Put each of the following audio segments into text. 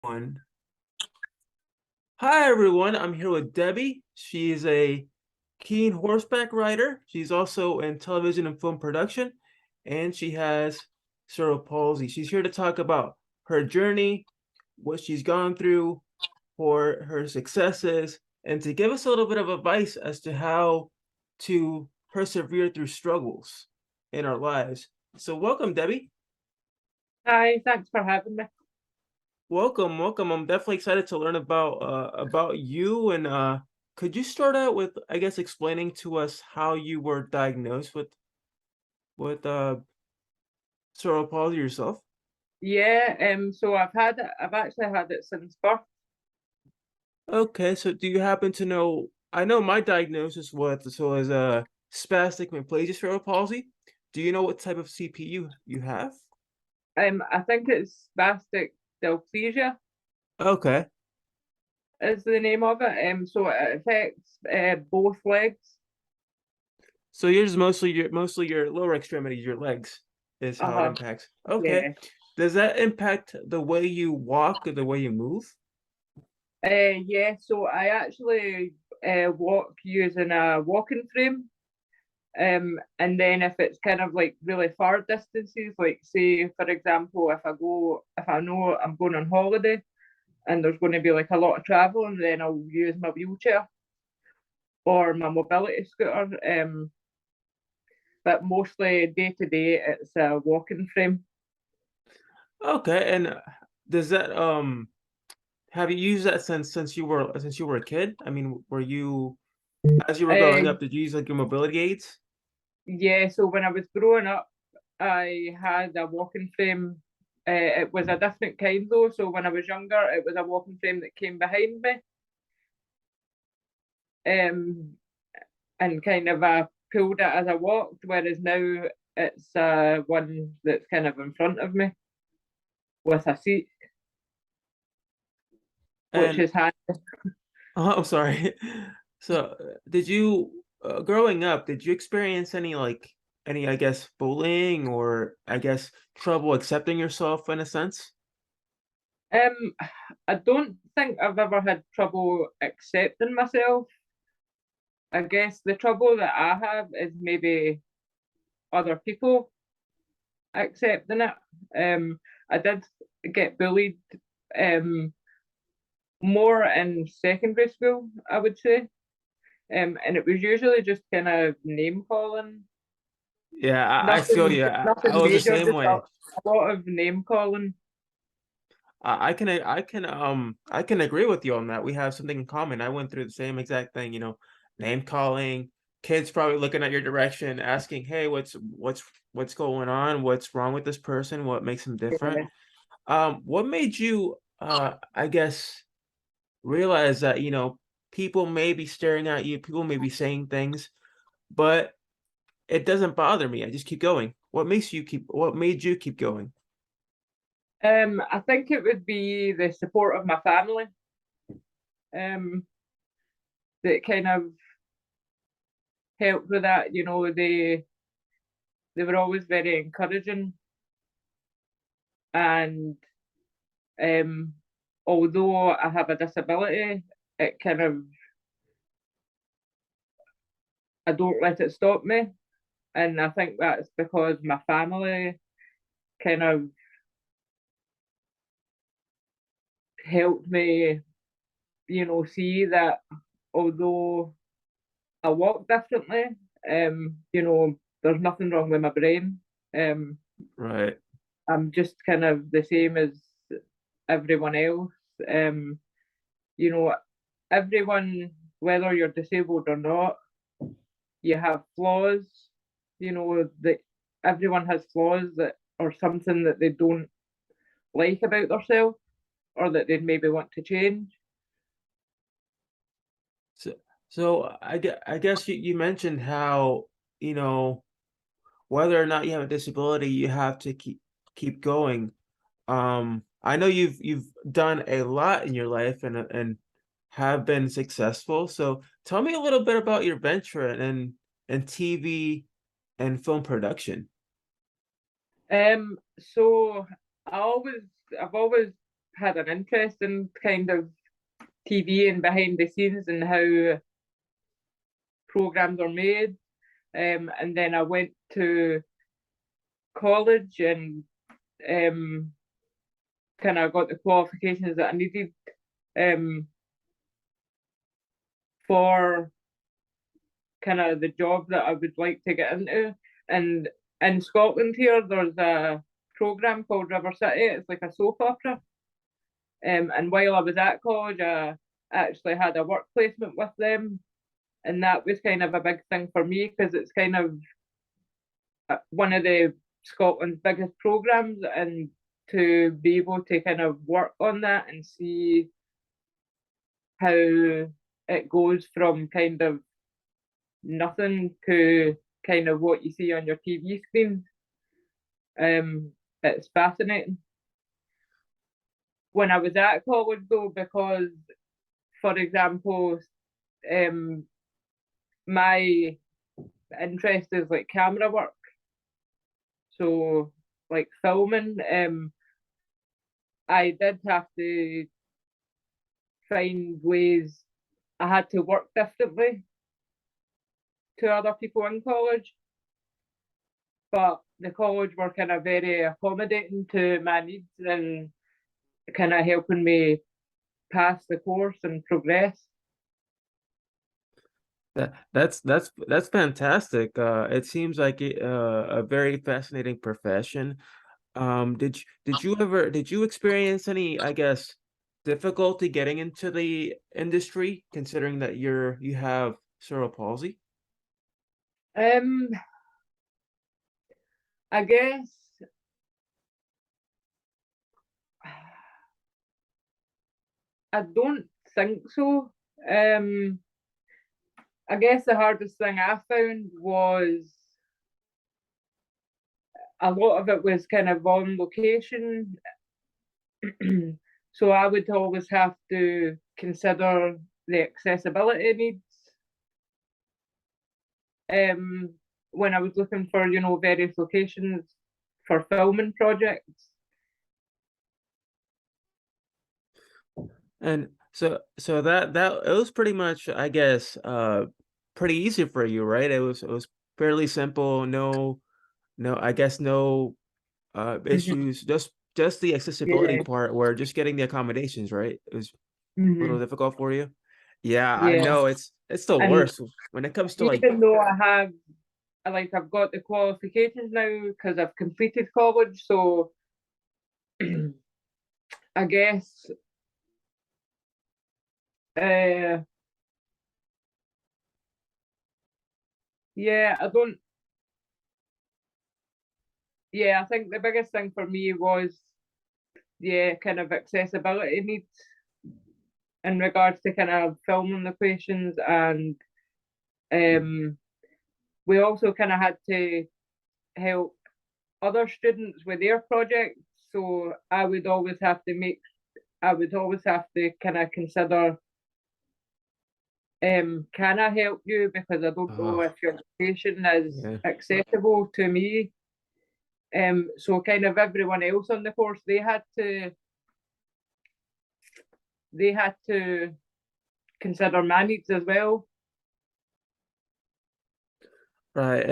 One. Hi everyone, I'm here with Debbie. She is a keen horseback rider. She's also in television and film production, and she has cerebral palsy. She's here to talk about her journey, what she's gone through, for her successes, and to give us a little bit of advice as to how to persevere through struggles in our lives. So welcome, Debbie. Hi, thanks for having me. Welcome, welcome. I'm definitely excited to learn about you and could you start out with, I guess, explaining to us how you were diagnosed with cerebral palsy yourself? Yeah, so I've actually had it since birth. Okay, so do you happen to know, I know my diagnosis was spastic myalgia cerebral palsy. Do you know what type of CPU you have? I think it's spastic diplegia Okay. is the name of it. So it affects both legs. So yours mostly your lower extremities, your legs is how it Uh-huh. impacts. Okay. Yeah. Does that impact the way you walk or the way you move? Yeah, so I actually walk using a walking frame. And then if it's kind of like really far distances, like say for example, if I know I'm going on holiday and there's going to be like a lot of traveling, then I'll use my wheelchair or my mobility scooter. But mostly day to day, it's a walking frame. Okay, and does that have you used that since you were a kid? I mean, were you as you were growing Uh, up, did you use like your mobility aids? yeah, so when I was growing up, I had a walking frame. It was a different kind though. So when I was younger, it was a walking frame that came behind me, and kind of pulled it as I walked. Whereas now it's one that's kind of in front of me with a seat, which And is handy. oh, I'm sorry. So, did you growing up, did you experience any, I guess, bullying or I guess trouble accepting yourself in a sense? Um, I don't think I've ever had trouble accepting myself. I guess the trouble that I have is maybe other people accepting it. I did get bullied um, more in secondary school, I would say. And it was usually just kind of name calling. Yeah, I feel Nothing, you. I nothing was the major, same just way. a lot of name calling. I can agree with you on that. We have something in common. I went through the same exact thing, name calling, kids probably looking at your direction, asking, "Hey, what's going on? What's wrong with this person? What makes them different?" Yeah. What made you I guess realize that, people may be staring at you, people may be saying things, but it doesn't bother me. I just keep going. What made you keep going? I think it would be the support of my family. Um, that kind of helped with that. They were always very encouraging, and um, although I have a disability, it kind of I don't let it stop me, and I think that's because my family kind of helped me, see that although I walk differently, there's nothing wrong with my brain. Um, Right. I'm just kind of the same as everyone else. Um, you know, everyone, whether you're disabled or not, you have flaws. That everyone has flaws that or something that they don't like about themselves or that they'd maybe want to change. So, so I guess you mentioned how, you know, whether or not you have a disability, you have to keep going. I know you've done a lot in your life and have been successful. So tell me a little bit about your venture in TV and film production. So I always, I've always had an interest in kind of TV and behind the scenes and how programs are made. And then I went to college and kind of got the qualifications that I needed um, for kind of the job that I would like to get into. And in Scotland here, there's a program called River City. It's like a soap opera. And while I was at college, I actually had a work placement with them, and that was kind of a big thing for me because it's kind of one of the Scotland's biggest programs, and to be able to kind of work on that and see how it goes from kind of nothing to kind of what you see on your TV screen. It's fascinating. When I was at college though, because for example, my interest is like camera work. So like filming, I did have to find ways. I had to work differently to other people in college, but the college were kind of very accommodating to my needs and kind of helping me pass the course and progress. That's fantastic. It seems like a very fascinating profession. Did you experience any, I guess, difficulty getting into the industry, considering that you have cerebral palsy? Um, I guess I don't think so. I guess the hardest thing I found was a lot of it was kind of on location. So I would always have to consider the accessibility needs um, when I was looking for, various locations for filming projects. And so that it was pretty much, I guess, pretty easy for you, right? It was fairly simple, I guess no Mhm. issues, just the accessibility Yeah. part where just getting the accommodations, right? It was a little Hmm. difficult for you. Yeah, I Yeah. know it's the And worst when it comes to like, even though I've got the qualifications now because I've completed college, so I guess uh yeah, I don't yeah, I think the biggest thing for me was kind of accessibility needs in regards to kind of filming locations, and um we also kind of had to help other students with their projects. So I would always have to kind of consider, can I help you? Because I don't know oh if your location is yeah. accessible to me. So kind of everyone else on the course, they had to consider my needs as well. Right.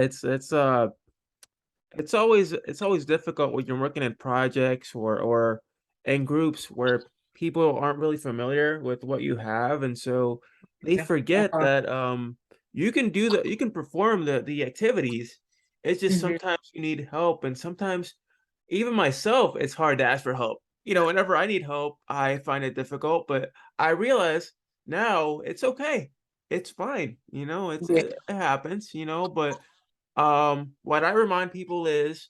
It's always difficult when you're working in projects or in groups where people aren't really familiar with what you have, and so they Yeah. forget Uh-huh. that you can perform the activities. It's just Hmm. sometimes you need help, and sometimes even myself, it's hard to ask for help. Whenever I need help, I find it difficult, but I realize now it's okay. It's fine. Yeah. It happens, but what I remind people is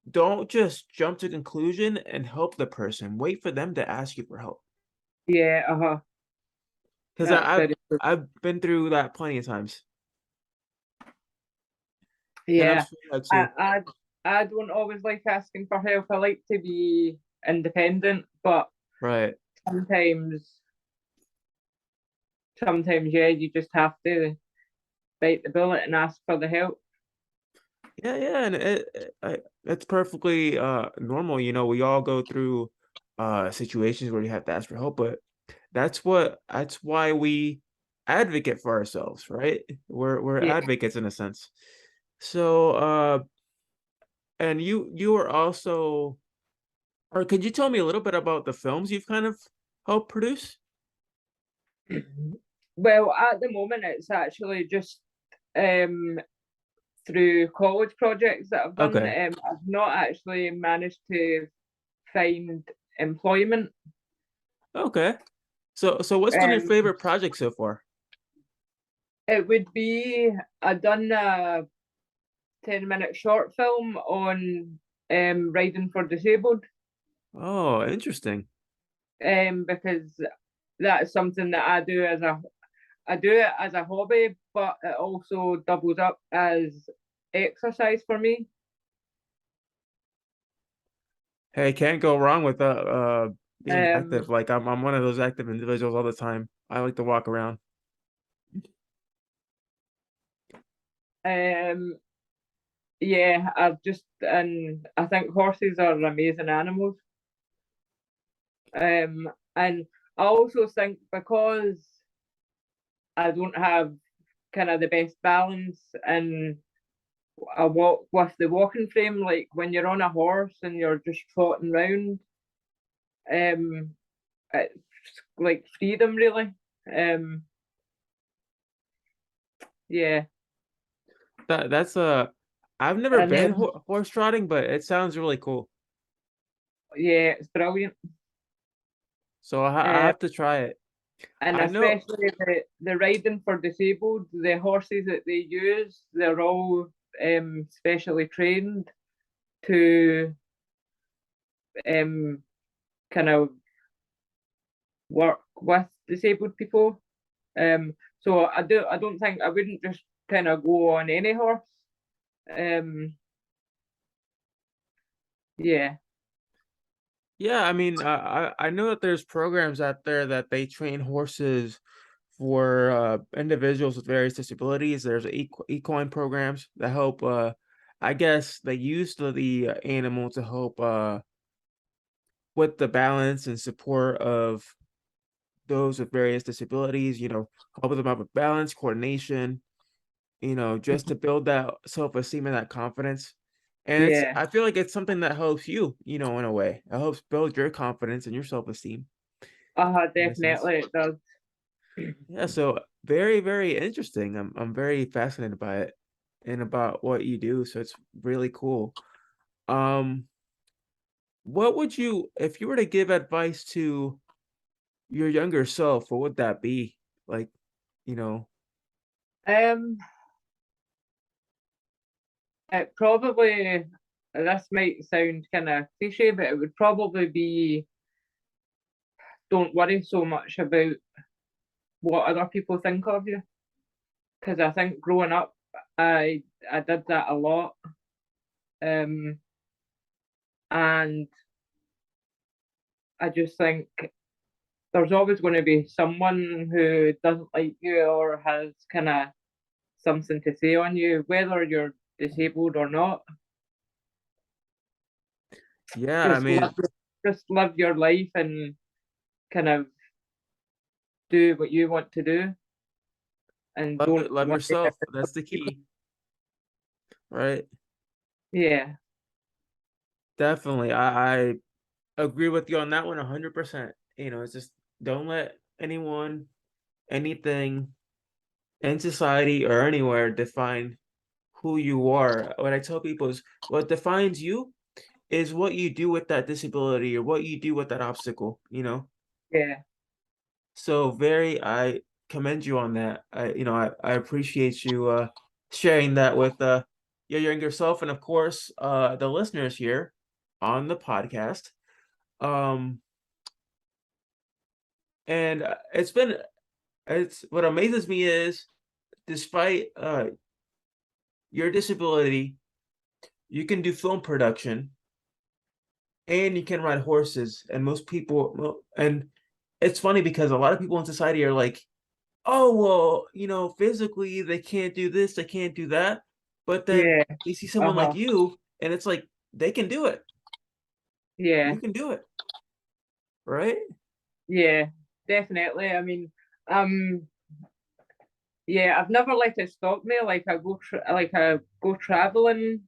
don't just jump to conclusion and help the person. Wait for them to ask you for help. Yeah. Uh-huh. Because That's very true. I've been through that plenty of times. And I'm Yeah. sure you have I, too. I I don't always like asking for help. I like to be independent, but Right. sometimes sometimes yeah, you just have to bite the bullet and ask for the help. Yeah, yeah, and it's perfectly normal. We all go through situations where you have to ask for help, but that's why we advocate for ourselves, right? We're Yeah. advocates in a sense. So, and you were also, or could you tell me a little bit about the films you've kind of helped produce? Well, at the moment, it's actually just um, through college projects that I've done. Okay. I've not actually managed to find employment. Okay. So what's been your Um, favorite project so far? it would be I done a 10-minute short film on riding for disabled, Oh, interesting. because that's something that I do it as a hobby, but it also doubles up as exercise for me. Hey, can't go wrong with being Um, active. Like I'm one of those active individuals all the time. I like to walk around. um, yeah, and I think horses are amazing animals. And I also think because I don't have kind of the best balance and I walk with the walking frame, like when you're on a horse and you're just trotting round, um, it's like freedom really. Um, yeah, That's I've never and been then horse trotting, but it sounds really cool. yeah, it's brilliant. So I Um, have to try it. and I know. especially the riding for disabled, the horses that they use, they're all specially trained to um kind of work with disabled people. So I don't think I wouldn't just kind of go on any horse. Um, yeah, Yeah, I mean, I know that there's programs out there that they train horses for individuals with various disabilities. There's equine programs that help. I guess they use the animal to help with the balance and support of those with various disabilities. Helping them out with balance, coordination. Just to build that self-esteem and that confidence. And yeah, I feel like it's something that helps you, in a way. It helps build your confidence and your self-esteem in a sense. definitely it does. Yeah, so very, very interesting. I'm very fascinated by it and about what you do. So it's really cool. Um, what would you, if you were to give advice to your younger self, what would that be? Like, you know, Um, it probably this might sound kind of cliche, but it would probably be don't worry so much about what other people think of you, because I think growing up, I did that a lot. Um, and I just think there's always going to be someone who doesn't like you or has kind of something to say on you, whether you're disabled or not. yeah, I Just mean, live your life and kind of do what you want to do, and don't love worry yourself. about That's the people. key, right? Yeah, Definitely. I agree with you on that one 100%. It's just don't let anyone, anything in society or anywhere define who you are. What I tell people is what defines you is what you do with that disability or what you do with that obstacle. yeah, So I commend you on that. I appreciate you sharing that with your younger self and of course the listeners here on the podcast. Um and it's what amazes me is despite your disability, you can do film production and you can ride horses. And most people, well, and it's funny because a lot of people in society are like, oh, well, physically they can't do this, they can't do that. But then yeah, they see someone like uh-huh, you, and it's like, they can do it. yeah. You can do it. right? Yeah, definitely. I mean, um, yeah, I've never let it stop me. Like I go traveling,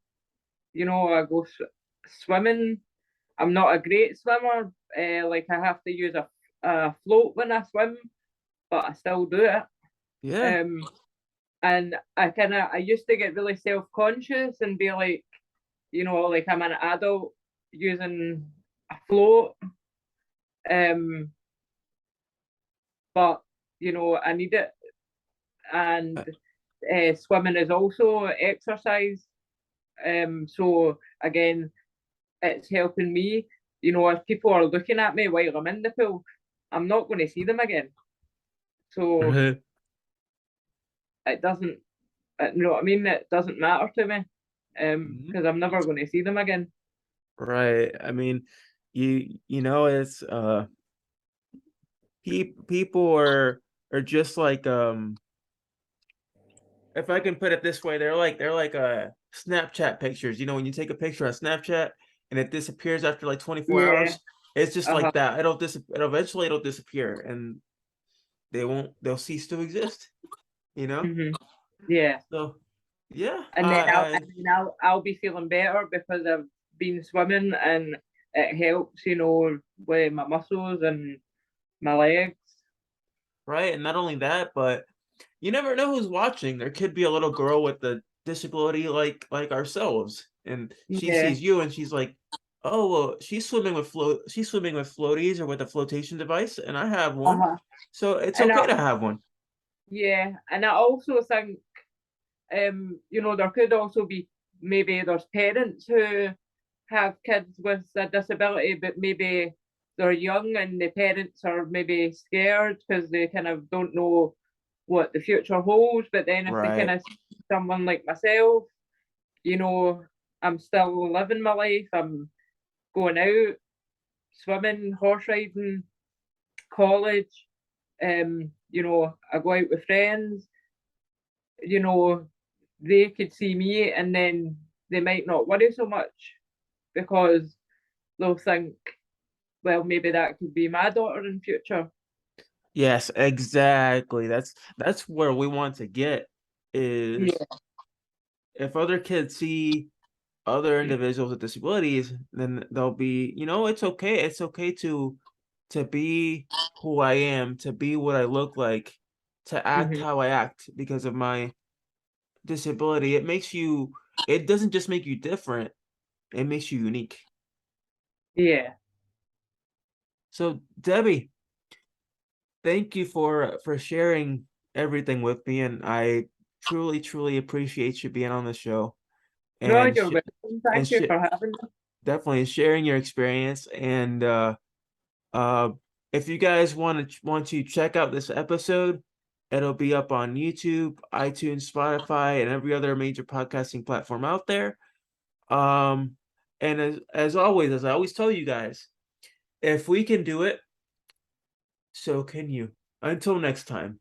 I go swimming. I'm not a great swimmer. Like I have to use a float when I swim, but I still do it. Yeah. Um, and I used to get really self-conscious and be like, like I'm an adult using a float. Um, but I need it, and Uh, swimming is also exercise. So again, it's helping me. If people are looking at me while I'm in the pool, I'm not going to see them again. So it doesn't, you know what I mean? It doesn't matter to me, mhm. because I'm never going to see them again. Right. I mean, it's people are just like if I can put it this way, they're like Snapchat pictures. When you take a picture on Snapchat and it disappears after like 24 Yeah. hours, it's just Uh-huh. like that. It'll disappear and they'll cease to exist, you know? Hmm. Yeah. So yeah, And then I'll be feeling better because I've been swimming, and it helps, with my muscles and my legs. right. And not only that, but you never know who's watching. There could be a little girl with a disability like ourselves, and she Yeah. sees you and she's like, "Oh, well, she's swimming with floaties or with a flotation device, and I have one. Uh-huh. So it's And okay to have one." I also think, there could also be, maybe there's parents who have kids with a disability, but maybe they're young and the parents are maybe scared because they kind of don't know what the future holds. But then if they kind Right. of see someone like myself, you know, I'm still living my life. I'm going out, swimming, horse riding, college. I go out with friends. You know, they could see me, and then they might not worry so much because they'll think, well, maybe that could be my daughter in future. Yes, exactly. That's where we want to get is Yeah. if other kids see other individuals with disabilities, then they'll be, it's okay. It's okay to be who I am, to be what I look like, to act Hmm. how I act because of my disability. It doesn't just make you different, it makes you unique. Yeah. So, Debbie, thank you for sharing everything with me, and I truly, truly appreciate you being on the show No, and you're welcome. Thank you for having me. definitely sharing your experience. And Uh, if you guys want to check out this episode, it'll be up on YouTube, iTunes, Spotify, and every other major podcasting platform out there. Um, and as always, as I always tell you guys, if we can do it, so can you. Until next time.